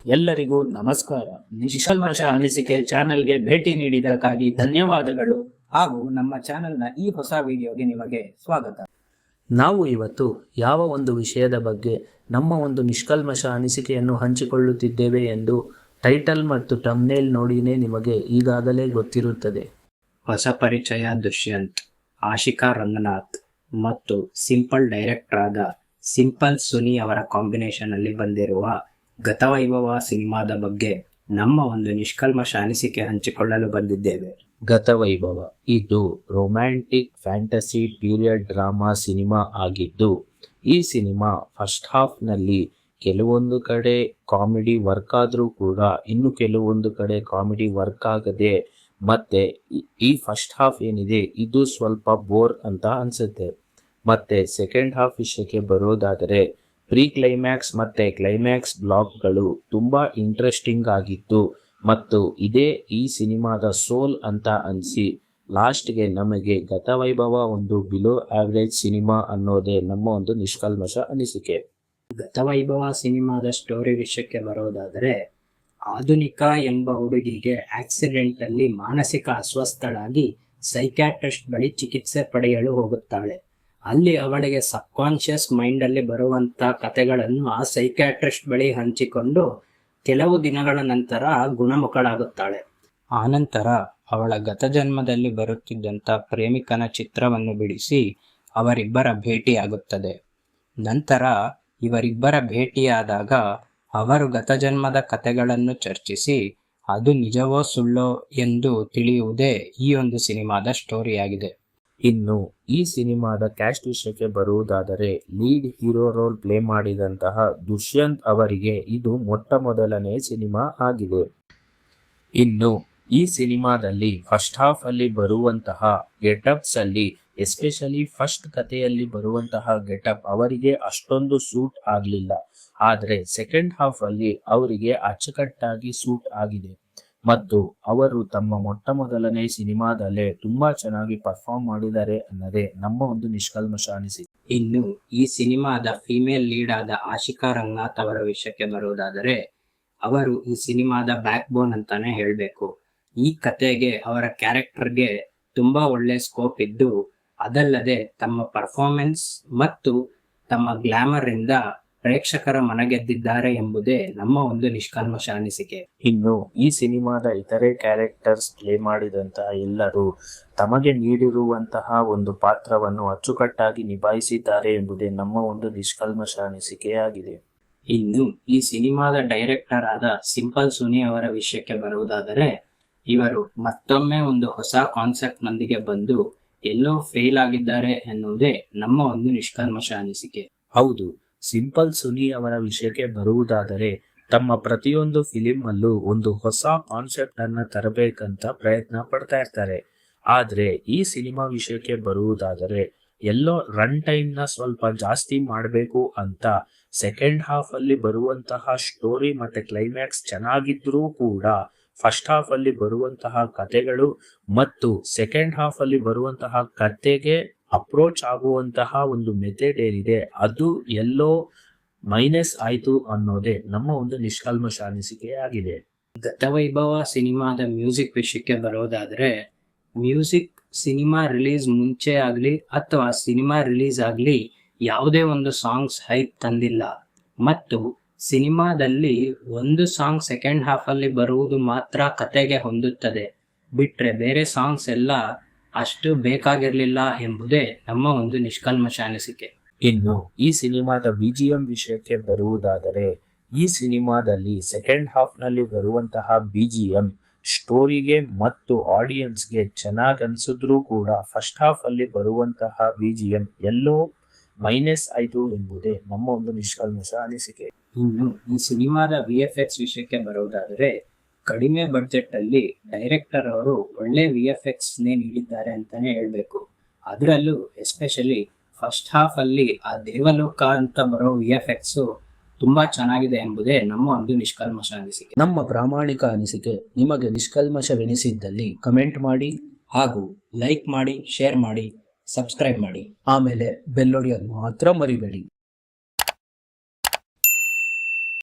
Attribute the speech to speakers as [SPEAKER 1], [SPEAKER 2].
[SPEAKER 1] ಎಲ್ಲರಿಗೂ ನಮಸ್ಕಾರ. ನಿಷ್ಕಲ್ಮಶ ಅನಿಸಿಕೆ ಚಾನೆಲ್ಗೆ ಭೇಟಿ ನೀಡಿದ್ದಕ್ಕಾಗಿ ಧನ್ಯವಾದಗಳು ಹಾಗೂ ನಮ್ಮ ಚಾನೆಲ್ನ ಈ ಹೊಸ ವಿಡಿಯೋಗೆ ನಿಮಗೆ ಸ್ವಾಗತ. ನಾವು ಇವತ್ತು ಯಾವ ಒಂದು ವಿಷಯದ ಬಗ್ಗೆ ನಮ್ಮ ಒಂದು ನಿಷ್ಕಲ್ಮಶ ಅನಿಸಿಕೆಯನ್ನು ಹಂಚಿಕೊಳ್ಳುತ್ತಿದ್ದೇವೆ ಎಂದು ಟೈಟಲ್ ಮತ್ತು ಥಂಬ್ನೇಲ್ ನೋಡಿನೇ ನಿಮಗೆ ಈಗಾಗಲೇ ಗೊತ್ತಿರುತ್ತದೆ.
[SPEAKER 2] ಹೊಸ ಪರಿಚಯ ದುಷ್ಯಂತ್, ಆಶಿಕಾ ರಂಗನಾಥ್ ಮತ್ತು ಸಿಂಪಲ್ ಡೈರೆಕ್ಟರ್ ಆದ ಸಿಂಪಲ್ ಸುನಿ ಅವರ ಕಾಂಬಿನೇಷನ್ ಅಲ್ಲಿ ಬಂದಿರುವ ಗತವೈಭವ ಸಿನಿಮಾದ ಬಗ್ಗೆ ನಮ್ಮ ಒಂದು ನಿಷ್ಕಲ್ಮಶ ಅನಿಸಿಕೆ ಹಂಚಿಕೊಳ್ಳಲು ಬಂದಿದ್ದೇವೆ.
[SPEAKER 3] ಗತವೈಭವ ಇದು romantic fantasy period drama cinema ಆಗಿದ್ದು, ಈ ಸಿನಿಮಾ ಫಸ್ಟ್ ಹಾಫ್ ನಲ್ಲಿ ಕೆಲವೊಂದು ಕಡೆ ಕಾಮಿಡಿ ವರ್ಕ್ ಆದ್ರೂ ಕೂಡ ಇನ್ನು ಕೆಲವೊಂದು ಕಡೆ ಕಾಮಿಡಿ ವರ್ಕ್ ಆಗದೆ ಮತ್ತೆ ಈ ಫಸ್ಟ್ ಹಾಫ್ ಏನಿದೆ ಇದು ಸ್ವಲ್ಪ ಬೋರ್ ಅಂತ ಅನ್ಸುತ್ತೆ. ಮತ್ತೆ ಸೆಕೆಂಡ್ ಹಾಫ್ ವಿಷಯಕ್ಕೆ ಬರೋದಾದರೆ ಪ್ರೀ ಕ್ಲೈಮ್ಯಾಕ್ಸ್ ಮತ್ತೆ ಕ್ಲೈಮ್ಯಾಕ್ಸ್ ಬ್ಲಾಕ್ಗಳು ತುಂಬಾ ಇಂಟ್ರೆಸ್ಟಿಂಗ್ ಆಗಿತ್ತು ಮತ್ತು ಇದೇ ಈ ಸಿನಿಮಾದ ಸೋಲ್ ಅಂತ ಅನಿಸಿ ಲಾಸ್ಟ್ಗೆ ನಮಗೆ ಗತವೈಭವ ಒಂದು ಬಿಲೋ ಆವರೇಜ್ ಸಿನಿಮಾ ಅನ್ನೋದೇ ನಮ್ಮ ಒಂದು ನಿಷ್ಕಲ್ಮಶ ಅನಿಸಿಕೆ.
[SPEAKER 2] ಗತವೈಭವ ಸಿನಿಮಾದ ಸ್ಟೋರಿ ವಿಷಯಕ್ಕೆ ಬರೋದಾದರೆ, ಆಧುನಿಕ ಎಂಬ ಹುಡುಗಿಗೆ ಆಕ್ಸಿಡೆಂಟ್ ಅಲ್ಲಿ ಮಾನಸಿಕ ಅಸ್ವಸ್ಥಳಾಗಿ ಸೈಕ್ಯಾಟ್ರಿಸ್ಟ್ ಬಳಿ ಚಿಕಿತ್ಸೆ ಪಡೆಯಲು ಹೋಗುತ್ತಾಳೆ. ಅಲ್ಲಿ ಅವಳಿಗೆ ಸಬ್ ಕಾನ್ಶಿಯಸ್ ಮೈಂಡ್ ಅಲ್ಲಿ ಬರುವಂತ ಕಥೆಗಳನ್ನು ಆ ಸೈಕ್ಯಾಟ್ರಿಸ್ಟ್ ಬಳಿ ಹಂಚಿಕೊಂಡು ಕೆಲವು ದಿನಗಳ ನಂತರ ಗುಣಮುಖಳಾಗುತ್ತಾಳೆ. ಆನಂತರ ಅವಳ ಗತಜನ್ಮದಲ್ಲಿ ಬರುತ್ತಿದ್ದಂಥ ಪ್ರೇಮಿಕನ ಚಿತ್ರವನ್ನು ಬಿಡಿಸಿ ಅವರಿಬ್ಬರ ಭೇಟಿಯಾಗುತ್ತದೆ. ನಂತರ ಇವರಿಬ್ಬರ ಭೇಟಿಯಾದಾಗ ಅವರು ಗತಜನ್ಮದ ಕಥೆಗಳನ್ನು ಚರ್ಚಿಸಿ ಅದು ನಿಜವೋ ಸುಳ್ಳೋ ಎಂದು ತಿಳಿಯುವುದೇ ಈ ಒಂದು ಸಿನಿಮಾದ ಸ್ಟೋರಿಯಾಗಿದೆ.
[SPEAKER 3] ಇನ್ನು ಈ ಸಿನಿಮಾದ ಕ್ಯಾಸ್ಟ್ ವಿಷಯಕ್ಕೆ ಬರುವುದಾದರೆ, ಲೀಡ್ ಹೀರೋ ರೋಲ್ ಪ್ಲೇ ಮಾಡಿದಂತಹ ದುಷ್ಯಂತ್ ಅವರಿಗೆ ಇದು ಮೊಟ್ಟ ಮೊದಲನೇ ಸಿನಿಮಾ ಆಗಿದೆ. ಇನ್ನು ಈ ಸಿನಿಮಾದಲ್ಲಿ ಫಸ್ಟ್ ಹಾಫ್ ಅಲ್ಲಿ ಬರುವಂತಹ ಗೆಟಪ್ಸ್ ಅಲ್ಲಿ ಎಸ್ಪೆಷಲಿ ಫಸ್ಟ್ ಕಥೆಯಲ್ಲಿ ಬರುವಂತಹ ಗೆಟಪ್ ಅವರಿಗೆ ಅಷ್ಟೊಂದು ಸೂಟ್ ಆಗಲಿಲ್ಲ. ಆದ್ರೆ ಸೆಕೆಂಡ್ ಹಾಫ್ ಅಲ್ಲಿ ಅವರಿಗೆ ಅಚ್ಚುಕಟ್ಟಾಗಿ ಸೂಟ್ ಆಗಿದೆ ಮತ್ತು ಅವರು ತಮ್ಮ ಮೊಟ್ಟ ಮೊದಲನೇ ಸಿನಿಮಾದಲ್ಲೇ ತುಂಬಾ ಚೆನ್ನಾಗಿ ಪರ್ಫಾರ್ಮ್ ಮಾಡಿದ್ದಾರೆ ಅನ್ನೋದೇ ನಮ್ಮ ಒಂದು ನಿಷ್ಕಲ್ಮಶ ಅನಿಸಿಕೆ.
[SPEAKER 2] ಇನ್ನು ಈ ಸಿನಿಮಾದ ಫೀಮೇಲ್ ಲೀಡ್ ಆದ ಆಶಿಕಾ ರಂಗನಾಥ್ ಅವರ ವಿಷಯಕ್ಕೆ ಬರುವುದಾದರೆ, ಅವರು ಈ ಸಿನಿಮಾದ ಬ್ಯಾಕ್ ಬೋನ್ ಅಂತಾನೆ ಹೇಳ್ಬೇಕು. ಈ ಕತೆಗೆ ಅವರ ಕ್ಯಾರೆಕ್ಟರ್ಗೆ ತುಂಬಾ ಒಳ್ಳೆ ಸ್ಕೋಪ್ ಇದ್ದು, ಅದಲ್ಲದೆ ತಮ್ಮ ಪರ್ಫಾರ್ಮೆನ್ಸ್ ಮತ್ತು ತಮ್ಮ ಗ್ಲಾಮರ್ ಇಂದ ಪ್ರೇಕ್ಷಕರ ಮನಗೆದ್ದಿದ್ದಾರೆ ಎಂಬುದೇ ನಮ್ಮ ಒಂದು ನಿಷ್ಕಲ್ಮಶ ಅನಿಸಿಕೆ.
[SPEAKER 3] ಇನ್ನು ಈ ಸಿನಿಮಾದ ಇತರೆ ಕ್ಯಾರೆಕ್ಟರ್ಸ್ ಪ್ಲೇ ಮಾಡಿದಂತಹ ಎಲ್ಲರೂ ತಮಗೆ ನೀಡಿರುವಂತಹ ಒಂದು ಪಾತ್ರವನ್ನು ಅಚ್ಚುಕಟ್ಟಾಗಿ ನಿಭಾಯಿಸಿದ್ದಾರೆ ಎಂಬುದೇ ನಮ್ಮ ಒಂದು ನಿಷ್ಕಲ್ಮಶ ಅನಿಸಿಕೆಯಾಗಿದೆ.
[SPEAKER 2] ಇನ್ನು ಈ ಸಿನಿಮಾದ ಡೈರೆಕ್ಟರ್ ಆದ ಸಿಂಪಲ್ ಸುನಿ ಅವರ ವಿಷಯಕ್ಕೆ ಬರುವುದಾದರೆ, ಇವರು ಮತ್ತೊಮ್ಮೆ ಒಂದು ಹೊಸ ಕಾನ್ಸೆಪ್ಟ್ ನೊಂದಿಗೆ ಬಂದು ಎಲ್ಲೋ ಫೇಲ್ ಆಗಿದ್ದಾರೆ ಎನ್ನುವುದೇ ನಮ್ಮ ಒಂದು ನಿಷ್ಕಲ್ಮಶ ಅನಿಸಿಕೆ.
[SPEAKER 3] ಹೌದು, ಸಿಂಪಲ್ ಸುನಿ ಅವರ ವಿಷಯಕ್ಕೆ ಬರುವುದಾದರೆ ತಮ್ಮ ಪ್ರತಿಯೊಂದು ಫಿಲಿಂ ಅಲ್ಲೂ ಒಂದು ಹೊಸ ಕಾನ್ಸೆಪ್ಟ್ ಅನ್ನ ತರಬೇಕಂತ ಪ್ರಯತ್ನ ಪಡ್ತಾ ಇರ್ತಾರೆ. ಆದ್ರೆ ಈ ಸಿನಿಮಾ ವಿಷಯಕ್ಕೆ ಬರುವುದಾದರೆ ಎಲ್ಲೋ ರನ್ ಟೈಮ್ ನ ಸ್ವಲ್ಪ ಜಾಸ್ತಿ ಮಾಡಬೇಕು ಅಂತ ಸೆಕೆಂಡ್ ಹಾಫ್ ಅಲ್ಲಿ ಬರುವಂತಹ ಸ್ಟೋರಿ ಮತ್ತೆ ಕ್ಲೈಮ್ಯಾಕ್ಸ್ ಚೆನ್ನಾಗಿದ್ರೂ ಕೂಡ ಫಸ್ಟ್ ಹಾಫ್ ಅಲ್ಲಿ ಬರುವಂತಹ ಕಥೆಗಳು ಮತ್ತು ಸೆಕೆಂಡ್ ಹಾಫ್ ಅಲ್ಲಿ ಬರುವಂತಹ ಕಥೆಗೆ ಅಪ್ರೋಚ್ ಆಗುವಂತಹ ಒಂದು ಮೆಥಡ್ ಏನಿದೆ ಅದು ಎಲ್ಲೋ ಮೈನಸ್ ಆಯ್ತು ಅನ್ನೋದೇ ನಮ್ಮ ಒಂದು ನಿಷ್ಕಲ್ಮಶ ಅನಿಸಿಕೆಯಾಗಿದೆ.
[SPEAKER 2] ಗತವೈಭವ ಸಿನಿಮಾದ ಮ್ಯೂಸಿಕ್ ವಿಷಯಕ್ಕೆ ಬರೋದಾದ್ರೆ, ಮ್ಯೂಸಿಕ್ ಸಿನಿಮಾ ರಿಲೀಸ್ ಮುಂಚೆ ಆಗ್ಲಿ ಅಥವಾ ಸಿನಿಮಾ ರಿಲೀಸ್ ಆಗ್ಲಿ ಯಾವುದೇ ಒಂದು ಸಾಂಗ್ಸ್ ಹೈಪ್ ತಂದಿಲ್ಲ ಮತ್ತು ಸಿನಿಮಾದಲ್ಲಿ ಒಂದು ಸಾಂಗ್ ಸೆಕೆಂಡ್ ಹಾಫ್ ಅಲ್ಲಿ ಬರುವುದು ಮಾತ್ರ ಕತೆಗೆ ಹೊಂದುತ್ತದೆ, ಬಿಟ್ರೆ ಬೇರೆ ಸಾಂಗ್ಸ್ ಎಲ್ಲ ಅಷ್ಟು ಬೇಕಾಗಿರ್ಲಿಲ್ಲ ಎಂಬುದೇ ನಮ್ಮ ಒಂದು ನಿಷ್ಕಲ್ಮಶ ಅನಿಸಿಕೆ.
[SPEAKER 3] ಇನ್ನು ಈ ಸಿನಿಮಾದ BGM ವಿಷಯಕ್ಕೆ ಬರುವುದಾದರೆ, ಈ ಸಿನಿಮಾದಲ್ಲಿ ಸೆಕೆಂಡ್ ಹಾಫ್ ನಲ್ಲಿ ಬರುವಂತಹ BGM ಸ್ಟೋರಿಗೆ ಮತ್ತು ಆಡಿಯನ್ಸ್ಗೆ ಚೆನ್ನಾಗಿ ಅನ್ಸಿದ್ರೂ ಕೂಡ ಫಸ್ಟ್ ಹಾಫ್ ಅಲ್ಲಿ ಬರುವಂತಹ BGM ಎಲ್ಲೋ ಮೈನಸ್ ಆಯ್ತು ಎಂಬುದೇ ನಮ್ಮ ಒಂದು ನಿಷ್ಕಲ್ಮಶ ಅನಿಸಿಕೆ.
[SPEAKER 2] ಇನ್ನು ಈ ಸಿನಿಮಾದ VFX ವಿಷಯಕ್ಕೆ ಬರುವುದಾದರೆ, ಕಡಿಮೆ ಬಡ್ಜೆಟ್ ಅಲ್ಲಿ ಡೈರೆಕ್ಟರ್ ಅವರು ಒಳ್ಳೆ VFX ನೀಡಿದ್ದಾರೆ ಅಂತಾನೆ ಹೇಳ್ಬೇಕು. ಅದರಲ್ಲೂ ಎಸ್ಪೆಷಲಿ ಫಸ್ಟ್ ಹಾಫ್ ಅಲ್ಲಿ ಆ ದೇವಲೋಕ ಅಂತ ಬರೋ VFX ತುಂಬಾ ಚೆನ್ನಾಗಿದೆ ಎಂಬುದೇ ನಮ್ಮ ಒಂದು ನಿಷ್ಕಲ್ಮಶ ಅನಿಸಿಕೆ.
[SPEAKER 1] ನಮ್ಮ ಪ್ರಾಮಾಣಿಕ ಅನಿಸಿಕೆ ನಿಮಗೆ ನಿಷ್ಕಲ್ಮಶವೆನಿಸಿದ್ದಲ್ಲಿ ಕಮೆಂಟ್ ಮಾಡಿ ಹಾಗೂ ಲೈಕ್ ಮಾಡಿ, ಶೇರ್ ಮಾಡಿ, ಸಬ್ಸ್ಕ್ರೈಬ್ ಮಾಡಿ. ಆಮೇಲೆ ಬೆಲ್ ಹೊಡೆಯೋದು ಮಾತ್ರ ಮರಿಬೇಡಿ.